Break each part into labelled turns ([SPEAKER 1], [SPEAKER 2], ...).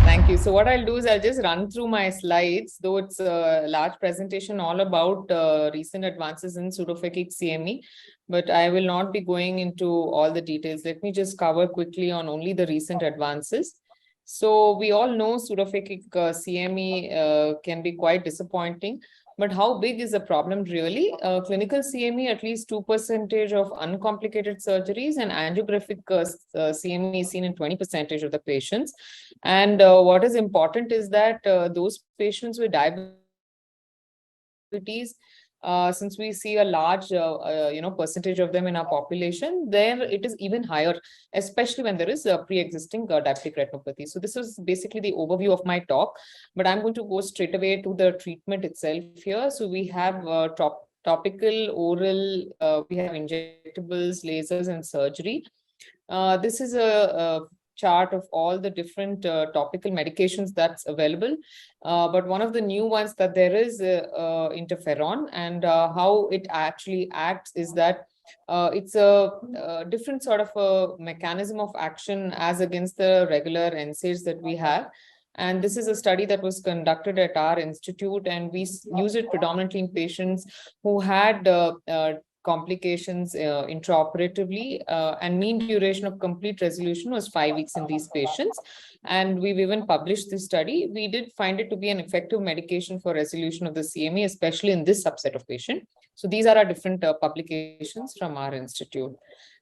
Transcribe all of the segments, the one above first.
[SPEAKER 1] Thank you. So what I'll do is I'll just run through my slides, though it's a large presentation all about recent advances in pseudophakic CME, but I will not be going into all the details. Let me just cover quickly on only the recent advances. So we all know pseudophakic CME can be quite disappointing. But how big is the problem really? Clinical CME, at least 2% of uncomplicated surgeries, and angiographic CME is seen in 20% of the patients. And what is important is that those patients with diabetes, since we see a large, percentage of them in our population, there it is even higher, especially when there is a pre-existing diabetic retinopathy. So this is basically the overview of my talk, but I'm going to go straight away to the treatment itself here. So we have topical, oral, we have injectables, lasers, and surgery. This is a chart of all the different topical medications that's available. But one of the new ones that there is interferon, and how it actually acts is that it's a different sort of a mechanism of action as against the regular NSAIDs that we have. And this is a study that was conducted at our institute, and we use it predominantly in patients who had complications intraoperatively, and mean duration of complete resolution was 5 weeks in these patients. And we've even published this study. We did find it to be an effective medication for resolution of the CME, especially in this subset of patient. So these are our different publications from our institute.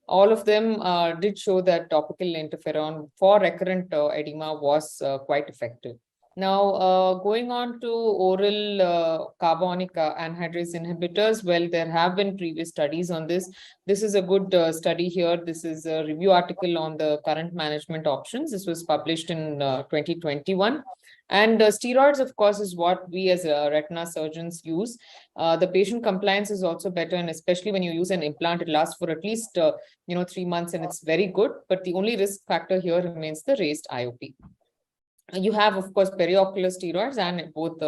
[SPEAKER 1] All of them did show that topical interferon for recurrent edema was quite effective. Now, going on to oral carbonic anhydrase inhibitors, well, there have been previous studies on this. This is a good study here. This is a review article on the current management options. This was published in 2021. And steroids, of course, is what we as retina surgeons use. The patient compliance is also better, and especially when you use an implant, it lasts for at least 3 months, and it's very good. But the only risk factor here remains the raised IOP. You have, of course, periocular steroids and both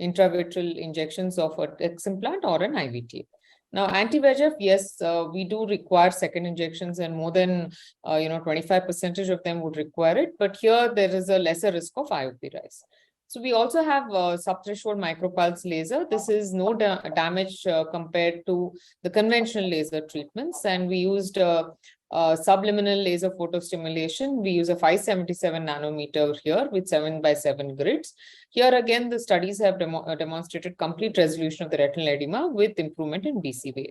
[SPEAKER 1] intravitreal injections of an X implant or an IVT. Now, anti-VEGF, yes, we do require second injections, and more than 25% of them would require it. But here there is a lesser risk of IOP rise. So we also have subthreshold micropulse laser. This is no damage compared to the conventional laser treatments, and we used subliminal laser photostimulation. We use a 577 nanometer here with 7x7 grids. Here again, the studies have demonstrated complete resolution of the retinal edema with improvement in BCVA.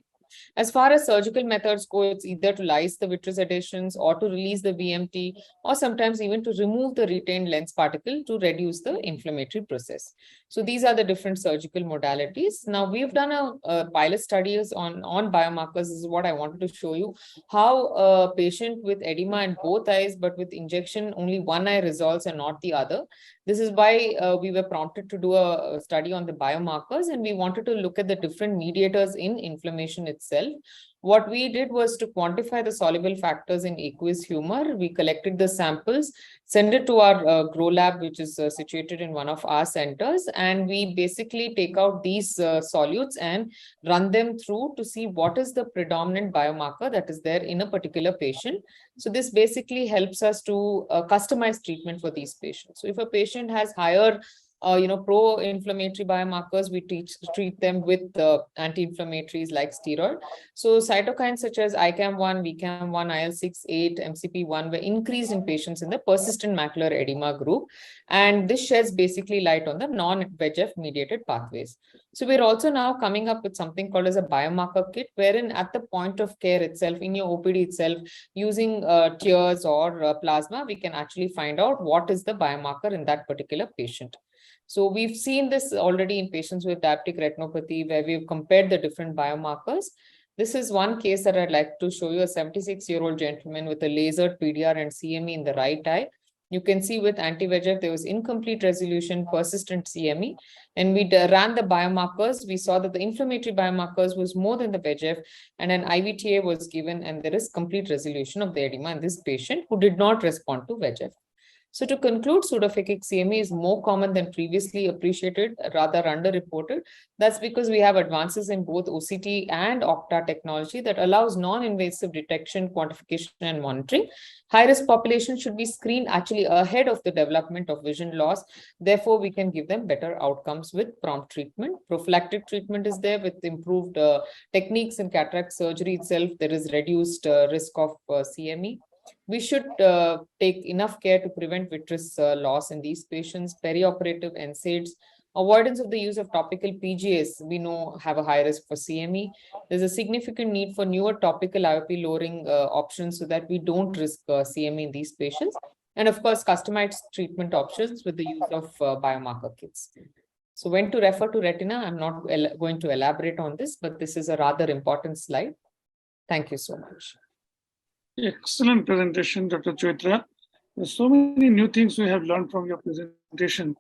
[SPEAKER 1] As far as surgical methods go, it's either to lyse the vitreous adhesions or to release the VMT, or sometimes even to remove the retained lens particle to reduce the inflammatory process. So these are the different surgical modalities. Now, we've done a pilot studies on biomarkers. This is what I wanted to show you, how a patient with edema in both eyes, but with injection, only one eye resolves and not the other. This is why we were prompted to do a study on the biomarkers, and we wanted to look at the different mediators in inflammation itself. What we did was to quantify the soluble factors in aqueous humor. We collected the samples, sent it to our grow lab, which is situated in one of our centers, and we basically take out these solutes and run them through to see what is the predominant biomarker that is there in a particular patient. So this basically helps us to customize treatment for these patients. So if a patient has higher pro-inflammatory biomarkers, we treat them with anti-inflammatories like steroid. So cytokines such as ICAM1, VCAM1, IL-6, 8, MCP1 were increased in patients in the persistent macular edema group. And this sheds basically light on the non-VEGF mediated pathways. So we're also now coming up with something called as a biomarker kit, wherein at the point of care itself, in your OPD itself, using tears or plasma, we can actually find out what is the biomarker in that particular patient. So we've seen this already in patients with diabetic retinopathy, where we've compared the different biomarkers. This is one case that I'd like to show you, a 76-year-old gentleman with a lasered PDR and CME in the right eye. You can see with anti-VEGF, there was incomplete resolution, persistent CME. And we ran the biomarkers. We saw that the inflammatory biomarkers was more than the VEGF, and an IVTA was given, and there is complete resolution of the edema in this patient who did not respond to VEGF. So to conclude, pseudophakic CME is more common than previously appreciated, rather underreported. That's because we have advances in both OCT and Opta technology that allows non-invasive detection, quantification, and monitoring. High-risk population should be screened actually ahead of the development of vision loss. Therefore, we can give them better outcomes with prompt treatment. Prophylactic treatment is there with improved techniques in cataract surgery itself. There is reduced risk of CME. We should take enough care to prevent vitreous loss in these patients. Perioperative NSAIDs, avoidance of the use of topical PGAs, we know have a high risk for CME. There's a significant need for newer topical IOP lowering options so that we don't risk CME in these patients. And of course, customized treatment options with the use of biomarker kits. So when to refer to retina, I'm not going to elaborate on this, but this is a rather important slide. Thank you so much.
[SPEAKER 2] Excellent presentation, Dr. Chaitra. There's so many new things we have learned from your presentation.